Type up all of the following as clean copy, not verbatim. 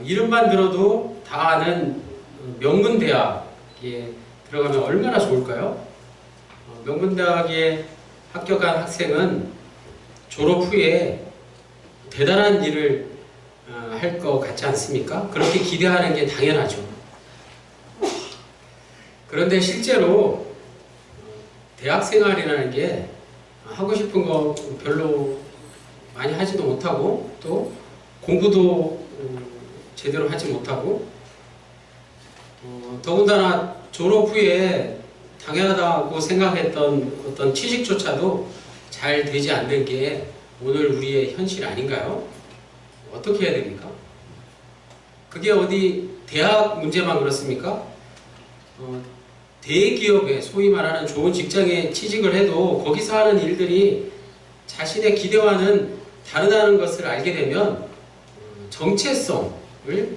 이름만 들어도 다 아는 명문대학에 들어가면 얼마나 좋을까요? 명문대학에 합격한 학생은 졸업 후에 대단한 일을 할 것 같지 않습니까? 그렇게 기대하는 게 당연하죠. 그런데 실제로 대학 생활이라는 게 하고 싶은 거 별로 많이 하지도 못하고 또 공부도 제대로 하지 못하고 더군다나 졸업 후에 당연하다고 생각했던 어떤 취직조차도 잘 되지 않는 게 오늘 우리의 현실 아닌가요? 어떻게 해야 됩니까? 그게 어디 대학 문제만 그렇습니까? 대기업에 소위 말하는 좋은 직장에 취직을 해도 거기서 하는 일들이 자신의 기대와는 다르다는 것을 알게 되면 정체성을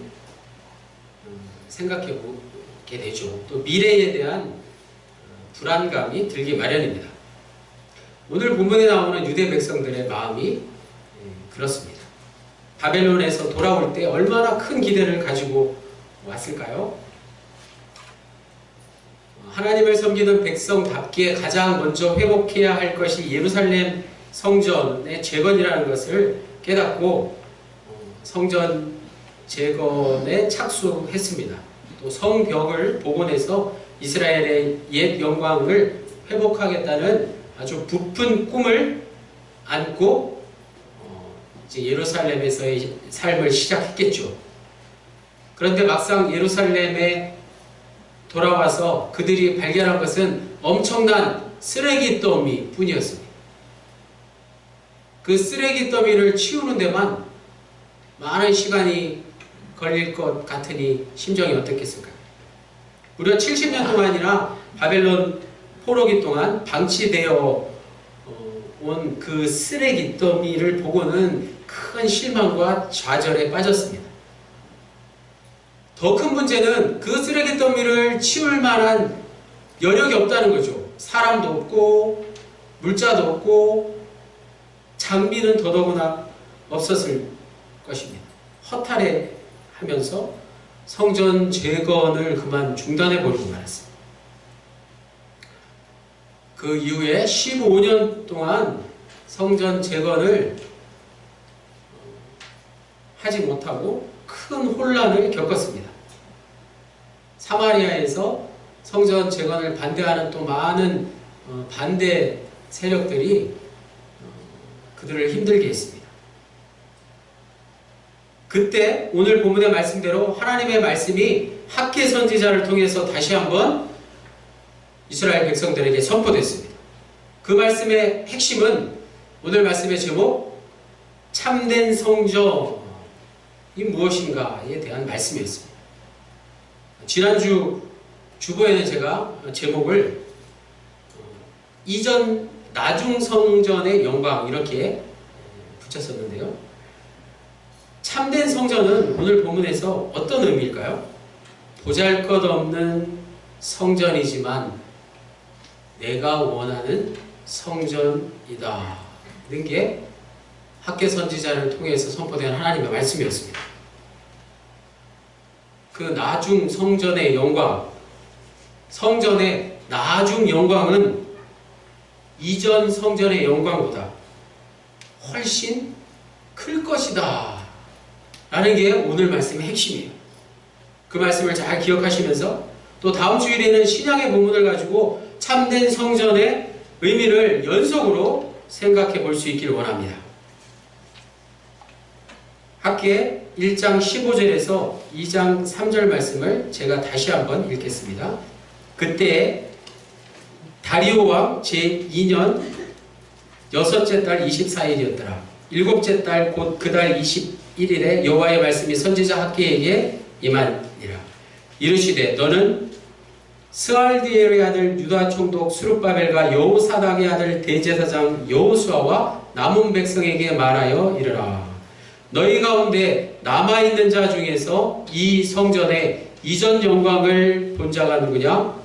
생각해 보게 되죠. 또 미래에 대한 불안감이 들기 마련입니다. 오늘 본문에 나오는 유대 백성들의 마음이 그렇습니다. 바벨론에서 돌아올 때 얼마나 큰 기대를 가지고 왔을까요? 하나님을 섬기는 백성답게 가장 먼저 회복해야 할 것이 예루살렘 성전의 재건이라는 것을 깨닫고 성전 재건에 착수했습니다. 또 성벽을 복원해서 이스라엘의 옛 영광을 회복하겠다는 아주 부푼 꿈을 안고 이제 예루살렘에서의 삶을 시작했겠죠. 그런데 막상 예루살렘에 돌아와서 그들이 발견한 것은 엄청난 쓰레기 더미 뿐이었습니다. 그 쓰레기 더미를 치우는 데만 많은 시간이 걸릴 것 같으니 심정이 어떻겠을까요? 무려 70년 동안이나 바벨론 포로기 동안 방치되어 온 그 쓰레기 더미를 보고는 큰 실망과 좌절에 빠졌습니다. 더 큰 문제는 그 쓰레기 더미를 치울 만한 여력이 없다는 거죠. 사람도 없고 물자도 없고 장비는 더더구나 없었을 것입니다. 허탈해하면서 성전 재건을 그만 중단해버리고 말았습니다. 그 이후에 15년 동안 성전 재건을 하지 못하고 큰 혼란을 겪었습니다. 사마리아에서 성전 재건을 반대하는 또 많은 반대 세력들이 그들을 힘들게 했습니다. 그때 오늘 본문의 말씀대로 하나님의 말씀이 학개 선지자를 통해서 다시 한번 이스라엘 백성들에게 선포됐습니다. 그 말씀의 핵심은 오늘 말씀의 제목 참된 성전이 무엇인가에 대한 말씀이었습니다. 지난주 주보에는 제가 제목을 이전 나중 성전의 영광 이렇게 붙였었는데요. 참된 성전은 오늘 본문에서 어떤 의미일까요? 보잘것없는 성전이지만 내가 원하는 성전이다. 이런 게 학개 선지자를 통해서 선포된 하나님의 말씀이었습니다. 그 나중 성전의 영광, 성전의 나중 영광은 이전 성전의 영광보다 훨씬 클 것이다 라는 게 오늘 말씀의 핵심이에요. 그 말씀을 잘 기억하시면서 또 다음 주일에는 신약의 본문을 가지고 참된 성전의 의미를 연속으로 생각해 볼 수 있기를 원합니다. 학개 1장 15절에서 2장 3절 말씀을 제가 다시 한번 읽겠습니다. 그때 다리오 왕 제2년 여섯째 달 24일이었더라. 일곱째 달 곧 그 달 21일에 여호와의 말씀이 선지자 학개에게 임하니라. 이르시되 너는 스알디엘의 아들 유다 총독 스룹바벨과 여호사닥의 아들 대제사장 여호수아와 남은 백성에게 말하여 이르라. 너희 가운데 남아있는 자 중에서 이 성전의 이전 영광을 본 자가 누구냐?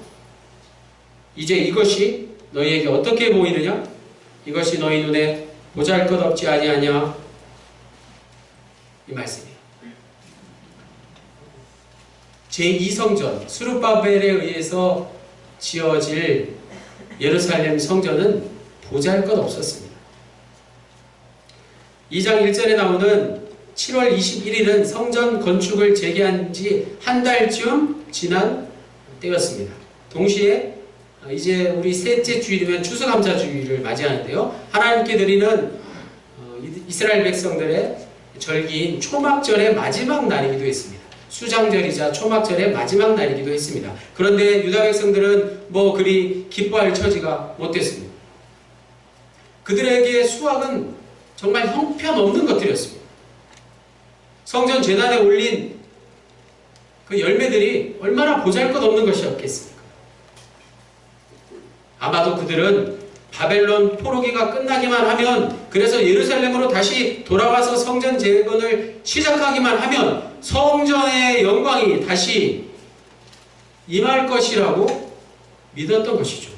이제 이것이 너희에게 어떻게 보이느냐? 이것이 너희 눈에 보잘것없지 아니하냐? 이 말씀이에요. 제2성전 스룹바벨에 의해서 지어질 예루살렘 성전은 보잘것없었습니다. 2장 1절에 나오는 7월 21일은 성전 건축을 재개한 지 한 달쯤 지난 때였습니다. 동시에 이제 우리 셋째 주일이면 추수감사주일을 맞이하는데요. 하나님께 드리는 이스라엘 백성들의 절기인 초막절의 마지막 날이기도 했습니다. 수장절이자 초막절의 마지막 날이기도 했습니다. 그런데 유다 백성들은 그리 기뻐할 처지가 못 됐습니다. 그들에게 수확은 정말 형편없는 것들이었습니다. 성전 제단에 올린 그 열매들이 얼마나 보잘것없는 것이었겠습니까? 아마도 그들은 바벨론 포로기가 끝나기만 하면, 그래서 예루살렘으로 다시 돌아와서 성전 재건을 시작하기만 하면 성전의 영광이 다시 임할 것이라고 믿었던 것이죠.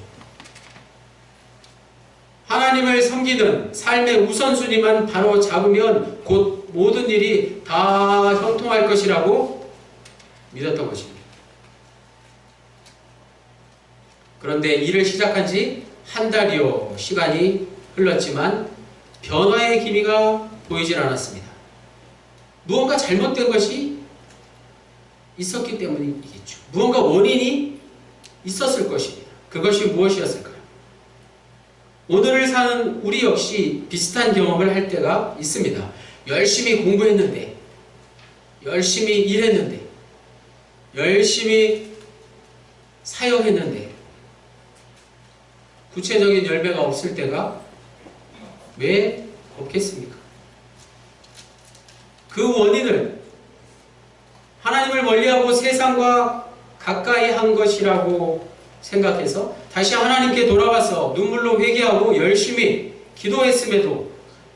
하나님을 섬기는 삶의 우선순위만 바로 잡으면 곧 모든 일이 다 형통할 것이라고 믿었던 것입니다. 그런데 일을 시작한 지 한 달여 시간이 흘렀지만 변화의 기미가 보이질 않았습니다. 무언가 잘못된 것이 있었기 때문이겠죠. 무언가 원인이 있었을 것입니다. 그것이 무엇이었을까요? 오늘을 사는 우리 역시 비슷한 경험을 할 때가 있습니다. 열심히 공부했는데, 열심히 일했는데, 열심히 사역했는데 구체적인 열매가 없을 때가 왜 없겠습니까? 그 원인을 하나님을 멀리하고 세상과 가까이 한 것이라고 생각해서 다시 하나님께 돌아와서 눈물로 회개하고 열심히 기도했음에도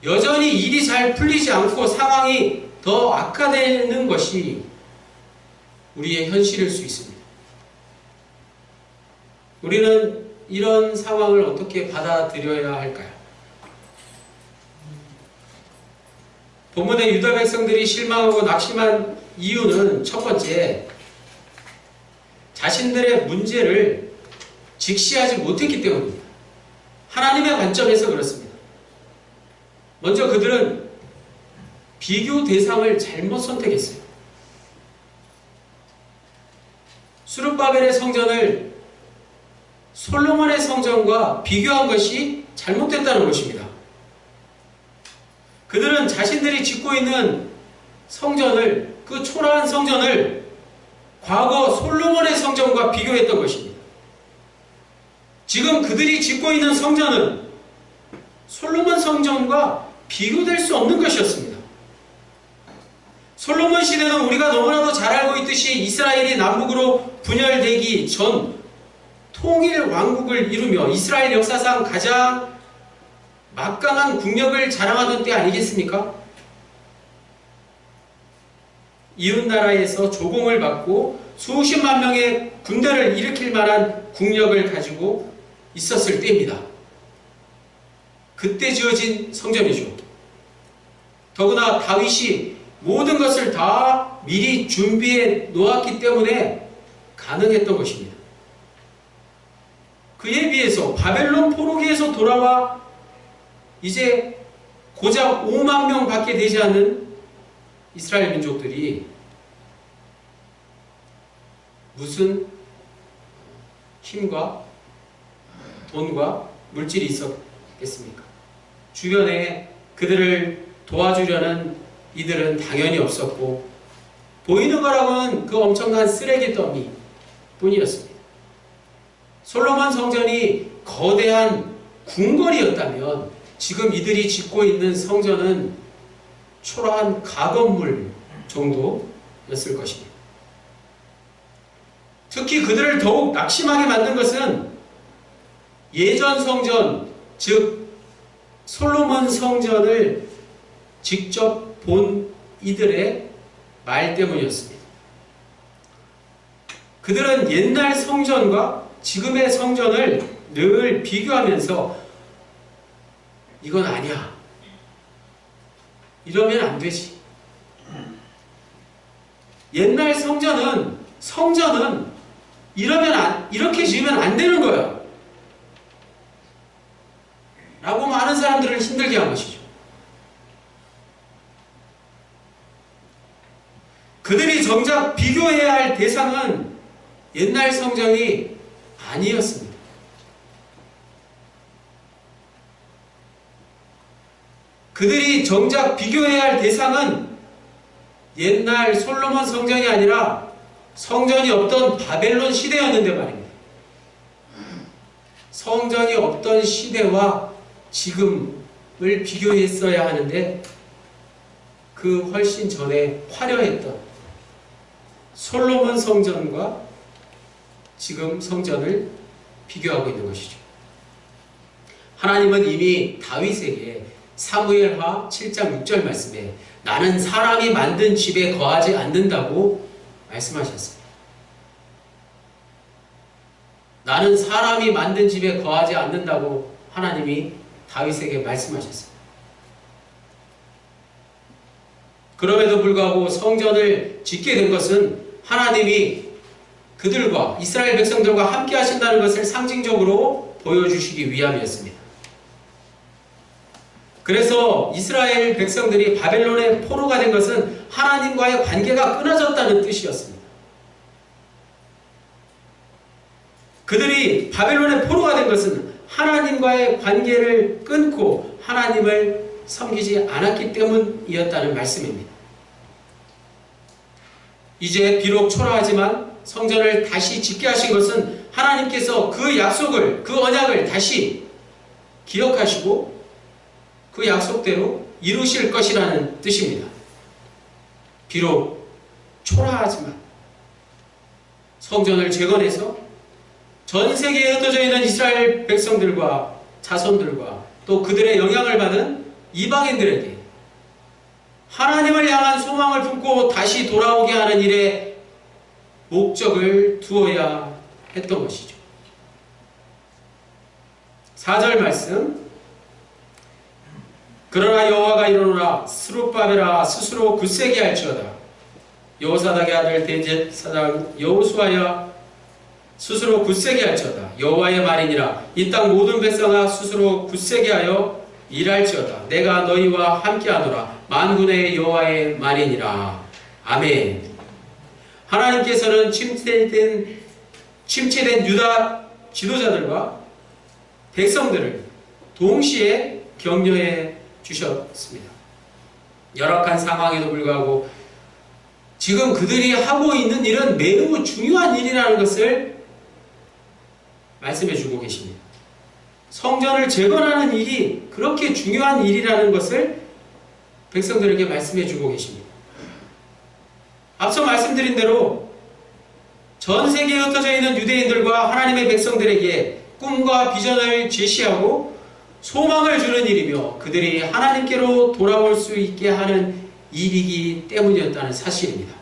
여전히 일이 잘 풀리지 않고 상황이 더 악화되는 것이 우리의 현실일 수 있습니다. 우리는 이런 상황을 어떻게 받아들여야 할까요? 본문의 유다 백성들이 실망하고 낙심한 이유는 첫 번째, 자신들의 문제를 직시하지 못했기 때문입니다. 하나님의 관점에서 그렇습니다. 먼저 그들은 비교 대상을 잘못 선택했어요. 스룹바벨의 성전을 솔로몬의 성전과 비교한 것이 잘못됐다는 것입니다. 그들은 자신들이 짓고 있는 성전을, 그 초라한 성전을 과거 솔로몬의 성전과 비교했던 것입니다. 지금 그들이 짓고 있는 성전은 솔로몬 성전과 비교될 수 없는 것이었습니다. 솔로몬 시대는 우리가 너무나도 잘 알고 있듯이 이스라엘이 남북으로 분열되기 전 통일 왕국을 이루며 이스라엘 역사상 가장 막강한 국력을 자랑하던 때 아니겠습니까? 이웃나라에서 조공을 받고 수십만 명의 군대를 일으킬 만한 국력을 가지고 있었을 때입니다. 그때 지어진 성전이죠. 더구나 다윗이 모든 것을 다 미리 준비해 놓았기 때문에 가능했던 것입니다. 그에 비해서 바벨론 포로기에서 돌아와 이제 고작 5만 명 밖에 되지 않는 이스라엘 민족들이 무슨 힘과 돈과 물질이 있었겠습니까? 주변에 그들을 도와주려는 이들은 당연히 없었고, 보이는 거라고는 그 엄청난 쓰레기 더미 뿐이었습니다. 솔로몬 성전이 거대한 궁궐이었다면 지금 이들이 짓고 있는 성전은 초라한 가건물 정도였을 것입니다. 특히 그들을 더욱 낙심하게 만든 것은 예전 성전, 즉 솔로몬 성전을 직접 본 이들의 말 때문이었습니다. 그들은 옛날 성전과 지금의 성전을 늘 비교하면서 이건 아니야, 이러면 안 되지. 옛날 성전은 성전은 이렇게 지으면 안 되는 거야 라고 많은 사람들을 힘들게 한 것이죠. 그들이 정작 비교해야 할 대상은 옛날 성전이 아니었습니다. 그들이 정작 비교해야 할 대상은 옛날 솔로몬 성전이 아니라 성전이 없던 바벨론 시대였는데 말입니다. 성전이 없던 시대와 지금을 비교했어야 하는데 그 훨씬 전에 화려했던 솔로몬 성전과 지금 성전을 비교하고 있는 것이죠. 하나님은 이미 다윗에게 사무엘하 7장 6절 말씀에 나는 사람이 만든 집에 거하지 않는다고 말씀하셨습니다. 나는 사람이 만든 집에 거하지 않는다고 하나님이 다윗에게 말씀하셨습니다. 그럼에도 불구하고 성전을 짓게 된 것은 하나님이 그들과 이스라엘 백성들과 함께 하신다는 것을 상징적으로 보여주시기 위함이었습니다. 그래서 이스라엘 백성들이 바벨론의 포로가 된 것은 하나님과의 관계가 끊어졌다는 뜻이었습니다. 그들이 바벨론의 포로가 된 것은 하나님과의 관계를 끊고 하나님을 섬기지 않았기 때문이었다는 말씀입니다. 이제 비록 초라하지만 성전을 다시 짓게 하신 것은 하나님께서 그 약속을, 그 언약을 다시 기억하시고 그 약속대로 이루실 것이라는 뜻입니다. 비록 초라하지만 성전을 재건해서 전 세계에 흩어져 있는 이스라엘 백성들과 자손들과 또 그들의 영향을 받은 이방인들에게 하나님을 향한 소망을 품고 다시 돌아오게 하는 일에 목적을 두어야 했던 것이죠. 4절 말씀, 그러나 여호와가 이르노라 스룹바벨아 스스로 굳세게 할지어다. 여호사닥의 아들 대제사장 여호수아야 스스로 굳세게 할지어다. 여호와의 말이니라. 이 땅 모든 백성아 스스로 굳세게 하여 일할지어다. 내가 너희와 함께하노라. 만군의 여호와의 말이니라. 아멘. 하나님께서는 침체된 유다 지도자들과 백성들을 동시에 격려해 주셨습니다. 열악한 상황에도 불구하고 지금 그들이 하고 있는 일은 매우 중요한 일이라는 것을 말씀해 주고 계십니다. 성전을 재건하는 일이 그렇게 중요한 일이라는 것을 백성들에게 말씀해 주고 계십니다. 앞서 말씀드린 대로 전 세계에 흩어져 있는 유대인들과 하나님의 백성들에게 꿈과 비전을 제시하고 소망을 주는 일이며 그들이 하나님께로 돌아올 수 있게 하는 일이기 때문이었다는 사실입니다.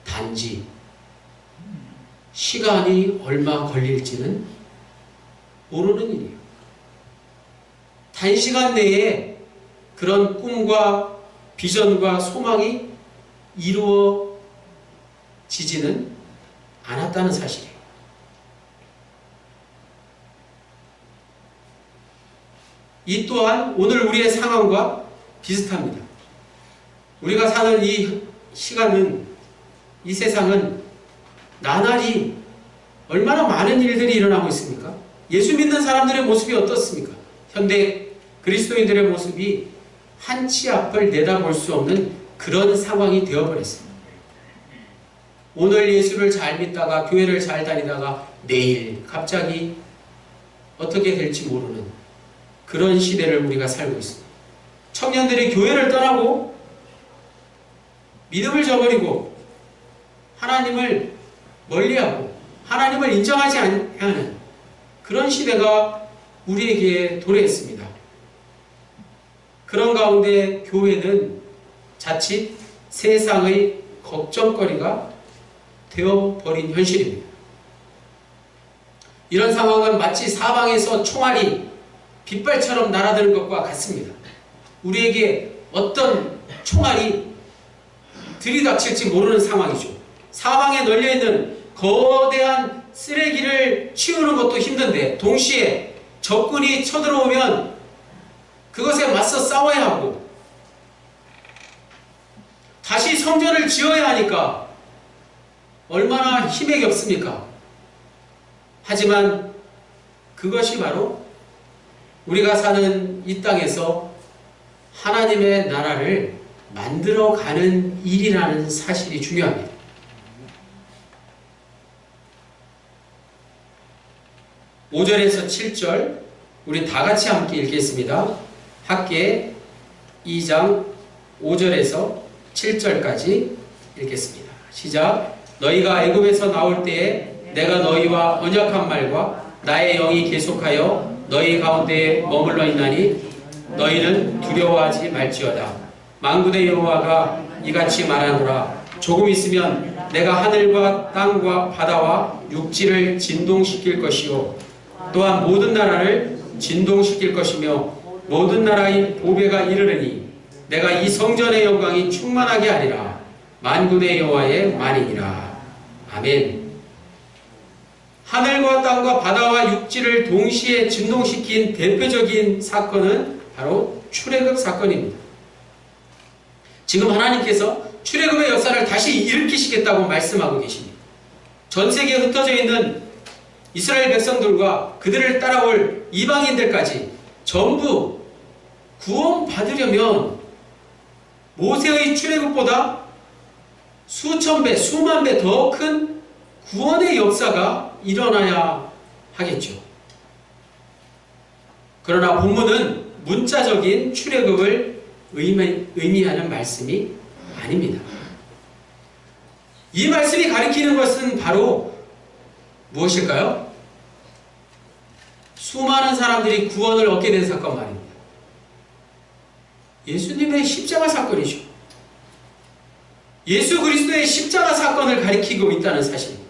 단지 시간이 얼마 걸릴지는 모르는 일이에요. 단시간 내에 그런 꿈과 비전과 소망이 이루어지지는 않았다는 사실이에요. 이 또한 오늘 우리의 상황과 비슷합니다. 우리가 사는 이 시간은, 이 세상은 나날이 얼마나 많은 일들이 일어나고 있습니까? 예수 믿는 사람들의 모습이 어떻습니까? 현대 그리스도인들의 모습이 한치 앞을 내다볼 수 없는 그런 상황이 되어버렸습니다. 오늘 예수를 잘 믿다가 교회를 잘 다니다가 내일 갑자기 어떻게 될지 모르는 그런 시대를 우리가 살고 있습니다. 청년들이 교회를 떠나고 믿음을 저버리고 하나님을 멀리하고 하나님을 인정하지 않는 그런 시대가 우리에게 도래했습니다. 그런 가운데 교회는 자칫 세상의 걱정거리가 되어버린 현실입니다. 이런 상황은 마치 사방에서 총알이 빗발처럼 날아드는 것과 같습니다. 우리에게 어떤 총알이 들이닥칠지 모르는 상황이죠. 사방에 널려있는 거대한 쓰레기를 치우는 것도 힘든데 동시에 적군이 쳐들어오면 그것에 맞서 싸워야 하고 다시 성전을 지어야 하니까 얼마나 힘이 겹습니까? 하지만 그것이 바로 우리가 사는 이 땅에서 하나님의 나라를 만들어가는 일이라는 사실이 중요합니다. (5절에서) 7절 우리 다같이 함께 읽겠습니다. 학계 2장 5절에서 7절까지 읽겠습니다. 시작. 너희가 애굽에서 나올 때에 내가 너희와 언약한 말과 나의 영이 계속하여 너희 가운데에 머물러 있나니 너희는 두려워하지 말지어다. 만군의 여호와가 이같이 말하노라. 조금 있으면 내가 하늘과 땅과 바다와 육지를 진동시킬 것이요 또한 모든 나라를 진동시킬 것이며 모든 나라의 보배가 이르르니 내가 이 성전의 영광이 충만하게 하리라. 만군의 여호와의 말이니라. 아멘. 하늘과 땅과 바다와 육지를 동시에 진동시킨 대표적인 사건은 바로 출애굽 사건입니다. 지금 하나님께서 출애굽의 역사를 다시 일으키시겠다고 말씀하고 계십니다. 전 세계에 흩어져 있는 이스라엘 백성들과 그들을 따라올 이방인들까지 전부 구원받으려면 모세의 출애굽보다 수천 배, 수만 배 더 큰 구원의 역사가 일어나야 하겠죠. 그러나 본문은 문자적인 출애굽을 의미하는 말씀이 아닙니다. 이 말씀이 가리키는 것은 바로 무엇일까요? 수많은 사람들이 구원을 얻게 된 사건 말입니다. 예수님의 십자가 사건이죠. 예수 그리스도의 십자가 사건을 가리키고 있다는 사실입니다.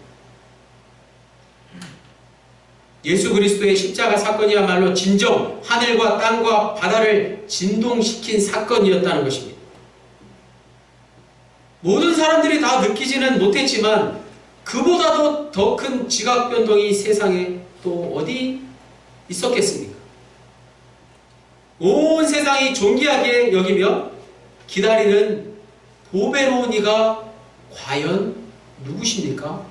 예수 그리스도의 십자가 사건이야말로 진정 하늘과 땅과 바다를 진동시킨 사건이었다는 것입니다. 모든 사람들이 다 느끼지는 못했지만 그보다도 더 큰 지각 변동이 세상에 또 어디 있었겠습니까? 온 세상이 존귀하게 여기며 기다리는 보배로운 이가 과연 누구십니까?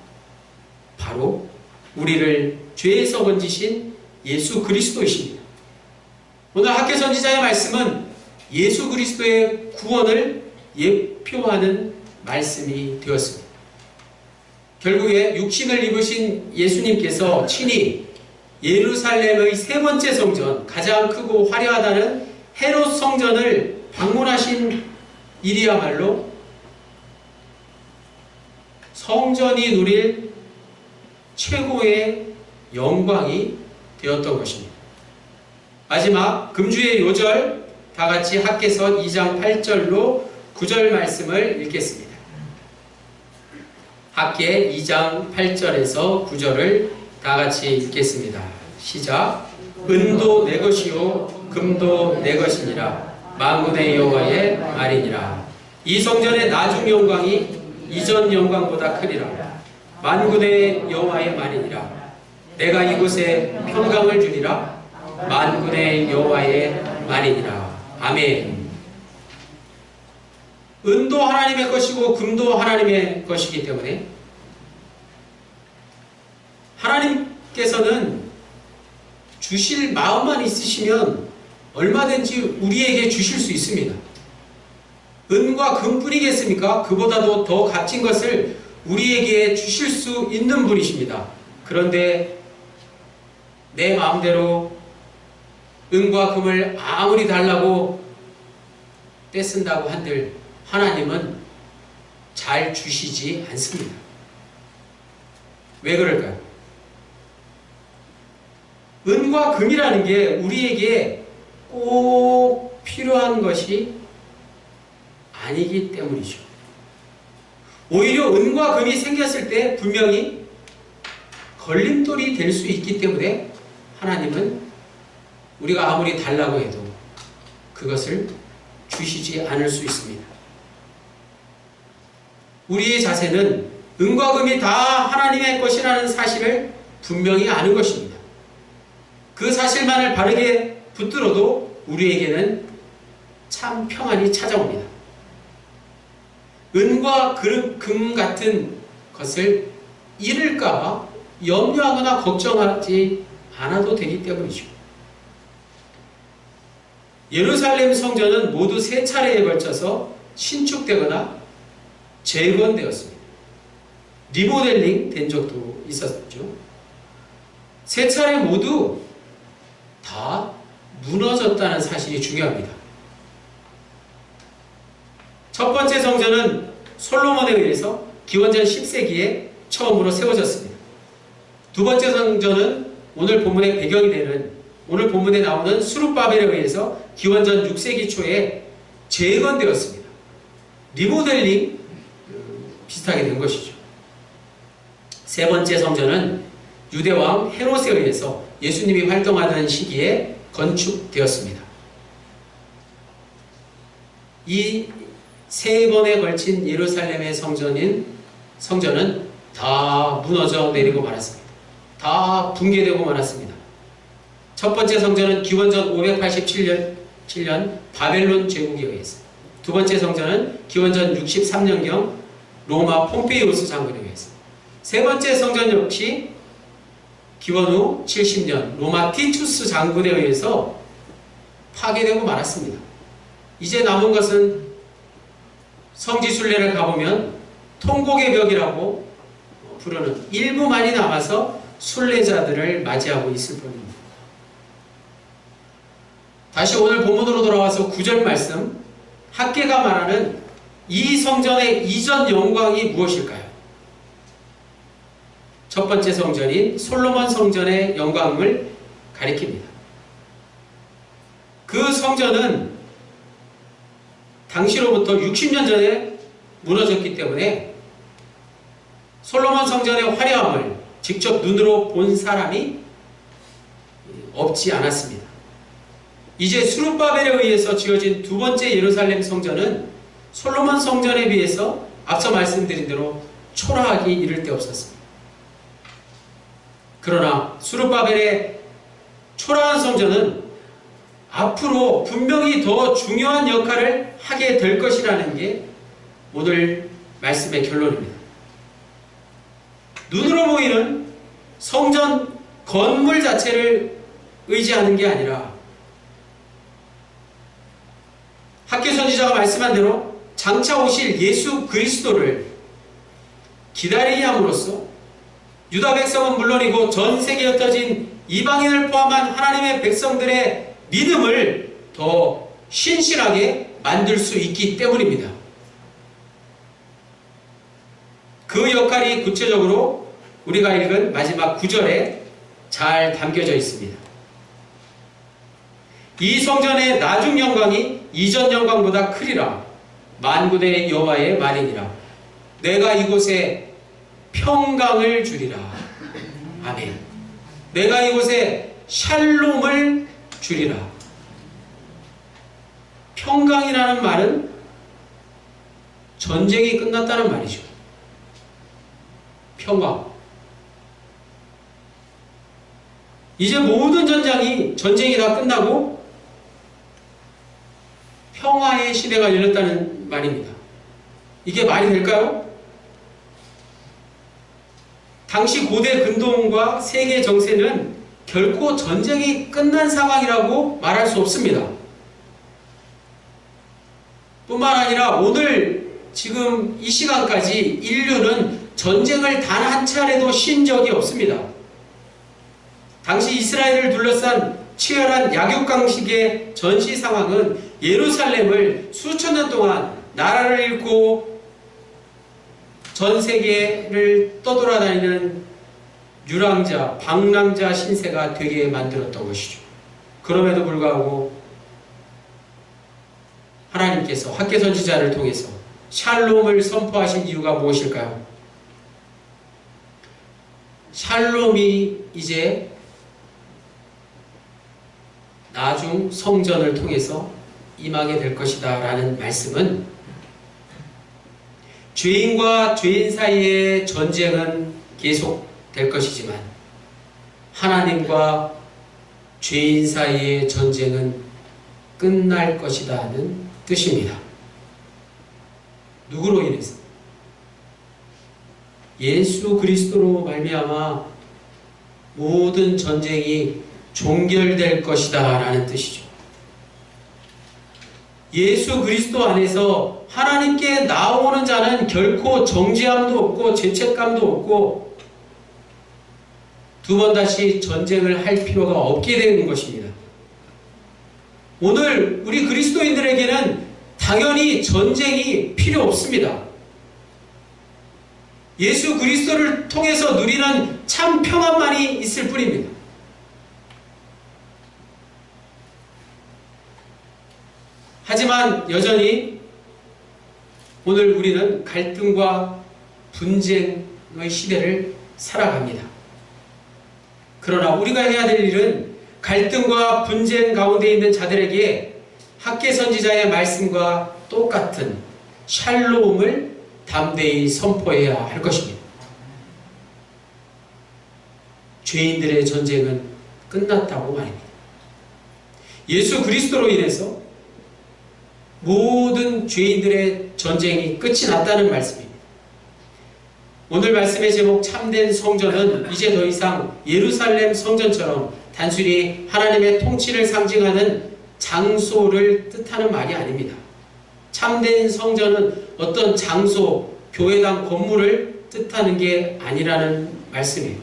바로 우리를 죄에서 건지신 예수 그리스도이십니다. 오늘 학교 선지자의 말씀은 예수 그리스도의 구원을 예표하는 말씀이 되었습니다. 결국에 육신을 입으신 예수님께서 친히 예루살렘의 세 번째 성전, 가장 크고 화려하다는 헤롯 성전을 방문하신 일이야말로 성전이 누릴 최고의 영광이 되었던 것입니다. 마지막 금주의 요절 다같이 학개서 2장 8절로 9절 말씀을 읽겠습니다. 학개 2장 8절에서 9절을 다같이 읽겠습니다. 시작. 은도 내 것이요 금도 내 것이니라. 만군의 여호와의 말이니라. 이 성전의 나중 영광이 이전 영광보다 크리라. 만군의 여호와의 말이니라. 내가 이곳에 평강을 주리라. 만군의 여호와의 말이니라. 아멘. 은도 하나님의 것이고 금도 하나님의 것이기 때문에 하나님께서는 주실 마음만 있으시면 얼마든지 우리에게 주실 수 있습니다. 은과 금뿐이겠습니까? 그보다도 더 값진 것을 우리에게 주실 수 있는 분이십니다. 그런데 내 마음대로 은과 금을 아무리 달라고 떼쓴다고 한들 하나님은 잘 주시지 않습니다. 왜 그럴까요? 은과 금이라는 게 우리에게 꼭 필요한 것이 아니기 때문이죠. 오히려 은과 금이 생겼을 때 분명히 걸림돌이 될 수 있기 때문에 하나님은 우리가 아무리 달라고 해도 그것을 주시지 않을 수 있습니다. 우리의 자세는 은과 금이 다 하나님의 것이라는 사실을 분명히 아는 것입니다. 그 사실만을 바르게 붙들어도 우리에게는 참 평안이 찾아옵니다. 은과 금 같은 것을 잃을까봐 염려하거나 걱정하지 않아도 되기 때문이죠. 예루살렘 성전은 모두 3차례에 걸쳐서 신축되거나 재건되었습니다. 리모델링 된 적도 있었죠. 3차례 모두 다 무너졌다는 사실이 중요합니다. 첫 번째 성전은 솔로몬에 의해서 기원전 10세기에 처음으로 세워졌습니다. 두 번째 성전은 오늘 본문의 배경이 되는, 오늘 본문에 나오는 수룹바벨에 의해서 기원전 6세기 초에 재건되었습니다. 리모델링 비슷하게 된 것이죠. 세 번째 성전은 유대왕 헤롯에 의해서 예수님이 활동하던 시기에 건축되었습니다. 이 3번에 걸친 예루살렘의 성전은 다 무너져 내리고 말았습니다. 다 붕괴되고 말았습니다. 첫 번째 성전은 기원전 587년 바벨론 제국에 의해서, 두 번째 성전은 기원전 63년경 로마 폼페이오스 장군에 의해서, 세 번째 성전 역시 기원 후 70년 로마 티투스 장군에 의해서 파괴되고 말았습니다. 이제 남은 것은 성지순례를 가보면 통곡의 벽이라고 부르는 일부만이 남아서 순례자들을 맞이하고 있을 뿐입니다. 다시 오늘 본문으로 돌아와서 9절 말씀, 학개가 말하는 이 성전의 이전 영광이 무엇일까요? 첫 번째 성전인 솔로몬 성전의 영광을 가리킵니다. 그 성전은 당시로부터 60년 전에 무너졌기 때문에 솔로몬 성전의 화려함을 직접 눈으로 본 사람이 없지 않았습니다. 이제 수룹바벨에 의해서 지어진 두 번째 예루살렘 성전은 솔로몬 성전에 비해서 앞서 말씀드린 대로 초라하기 이를 데 없었습니다. 그러나 수룹바벨의 초라한 성전은 앞으로 분명히 더 중요한 역할을 하게 될 것이라는 게 오늘 말씀의 결론입니다. 눈으로 보이는 성전 건물 자체를 의지하는 게 아니라 학개 선지자가 말씀한 대로 장차 오실 예수 그리스도를 기다리게 함으로써 유다 백성은 물론이고 전 세계에 흩어진 이방인을 포함한 하나님의 백성들의 믿음을 더 신실하게 만들 수 있기 때문입니다. 그 역할이 구체적으로 우리가 읽은 마지막 9절에 잘 담겨져 있습니다. 이 성전의 나중 영광이 이전 영광보다 크리라. 만군의 여호와의 말이니라. 내가 이곳에 평강을 주리라. 아멘. 내가 이곳에 샬롬을 주리라. 평강이라는 말은 전쟁이 끝났다는 말이죠. 평강. 이제 모든 전쟁이 다 끝나고 평화의 시대가 열렸다는 말입니다. 이게 말이 될까요? 당시 고대 근동과 세계 정세는 결코 전쟁이 끝난 상황이라고 말할 수 없습니다. 뿐만 아니라 오늘 지금 이 시간까지 인류는 전쟁을 단 한 차례도 쉰 적이 없습니다. 당시 이스라엘을 둘러싼 치열한 약육강식의 전시 상황은 예루살렘을 수천 년 동안 나라를 잃고 전 세계를 떠돌아다니는 유랑자, 방랑자 신세가 되게 만들었던 것이죠. 그럼에도 불구하고 하나님께서 학개 선지자를 통해서 샬롬을 선포하신 이유가 무엇일까요? 샬롬이 이제 나중 성전을 통해서 임하게 될 것이다 라는 말씀은 죄인과 죄인 사이의 전쟁은 계속될 것이지만 하나님과 죄인 사이의 전쟁은 끝날 것이라는 뜻입니다. 누구로 인해서? 예수 그리스도로 말미암아 모든 전쟁이 종결될 것이다 라는 뜻이죠. 예수 그리스도 안에서 하나님께 나오는 자는 결코 정죄함도 없고 죄책감도 없고 두 번 다시 전쟁을 할 필요가 없게 되는 것입니다. 오늘 우리 그리스도인들에게는 당연히 전쟁이 필요 없습니다. 예수 그리스도를 통해서 누리는 참 평안만이 있을 뿐입니다. 하지만 여전히 오늘 우리는 갈등과 분쟁의 시대를 살아갑니다. 그러나 우리가 해야 될 일은 갈등과 분쟁 가운데 있는 자들에게 학개 선지자의 말씀과 똑같은 샬롬을 담대히 선포해야 할 것입니다. 죄인들의 전쟁은 끝났다고 말입니다. 예수 그리스도로 인해서 모든 죄인들의 전쟁이 끝이 났다는 말씀입니다. 오늘 말씀의 제목 참된 성전은 이제 더 이상 예루살렘 성전처럼 단순히 하나님의 통치를 상징하는 장소를 뜻하는 말이 아닙니다. 참된 성전은 어떤 장소, 교회당 건물을 뜻하는 게 아니라는 말씀이에요.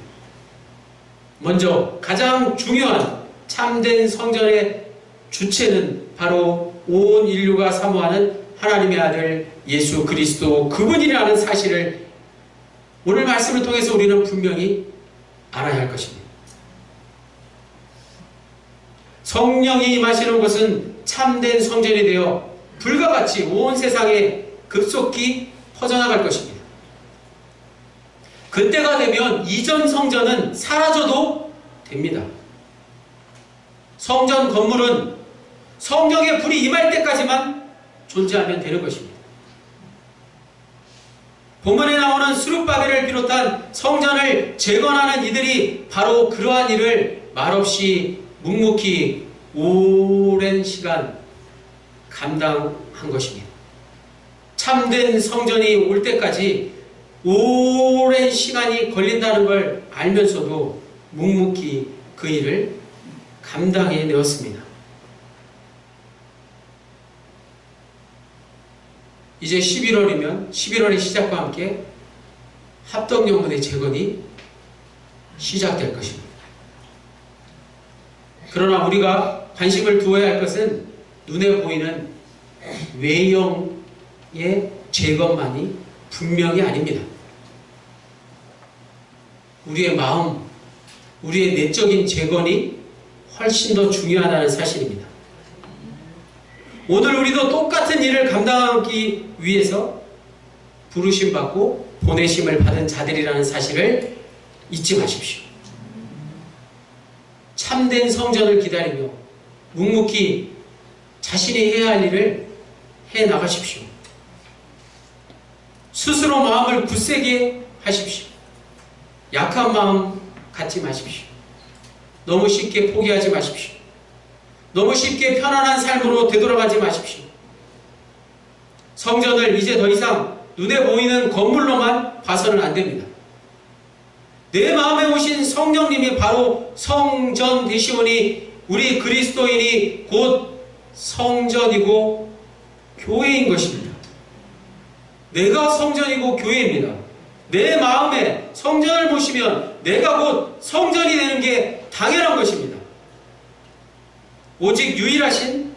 먼저 가장 중요한 참된 성전의 주체는 바로 온 인류가 사모하는 하나님의 아들 예수 그리스도 그분이라는 사실을 오늘 말씀을 통해서 우리는 분명히 알아야 할 것입니다. 성령이 임하시는 것은 참된 성전이 되어 불과 같이 온 세상에 급속히 퍼져나갈 것입니다. 그때가 되면 이전 성전은 사라져도 됩니다. 성전 건물은 성령의 불이 임할 때까지만 존재하면 되는 것입니다. 본문에 나오는 스룹바벨을 비롯한 성전을 재건하는 이들이 바로 그러한 일을 말없이 묵묵히 오랜 시간 감당한 것입니다. 참된 성전이 올 때까지 오랜 시간이 걸린다는 걸 알면서도 묵묵히 그 일을 감당해 내었습니다. 이제 11월이면 11월의 시작과 함께 합덕연문의 재건이 시작될 것입니다. 그러나 우리가 관심을 두어야 할 것은 눈에 보이는 외형의 재건만이 분명히 아닙니다. 우리의 마음, 우리의 내적인 재건이 훨씬 더 중요하다는 사실입니다. 오늘 우리도 똑같은 일을 감당하기 위해서 부르심받고 보내심을 받은 자들이라는 사실을 잊지 마십시오. 참된 성전을 기다리며 묵묵히 자신이 해야 할 일을 해 나가십시오. 스스로 마음을 굳세게 하십시오. 약한 마음 갖지 마십시오. 너무 쉽게 포기하지 마십시오. 너무 쉽게 편안한 삶으로 되돌아가지 마십시오. 성전을 이제 더 이상 눈에 보이는 건물로만 봐서는 안 됩니다. 내 마음에 오신 성령님이 바로 성전 되시오니 우리 그리스도인이 곧 성전이고 교회인 것입니다. 내가 성전이고 교회입니다. 내 마음에 성전을 보시면 내가 곧 성전이 되는 게 당연한 것입니다. 오직 유일하신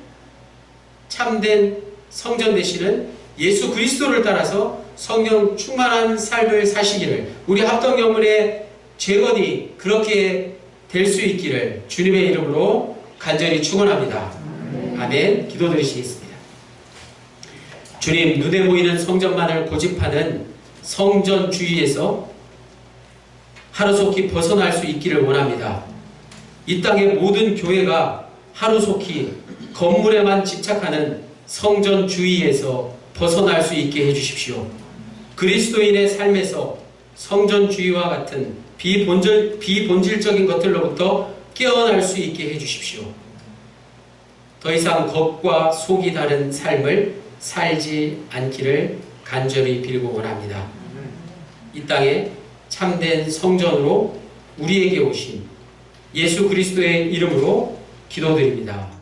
참된 성전 되시는 예수 그리스도를 따라서 성령 충만한 삶을 사시기를 우리 합덕연문의 재건이 그렇게 될 수 있기를 주님의 이름으로 간절히 축원합니다. 아멘. 기도드리시겠습니다. 주님, 눈에 보이는 성전만을 고집하는 성전주의에서 하루속히 벗어날 수 있기를 원합니다. 이 땅의 모든 교회가 하루속히 건물에만 집착하는 성전주의에서 벗어날 수 있게 해주십시오. 그리스도인의 삶에서 성전주의와 같은 비본질적인 것들로부터 깨어날 수 있게 해주십시오. 더 이상 겉과 속이 다른 삶을 살지 않기를 간절히 빌고 원합니다. 이 땅에 참된 성전으로 우리에게 오신 예수 그리스도의 이름으로 기도드립니다.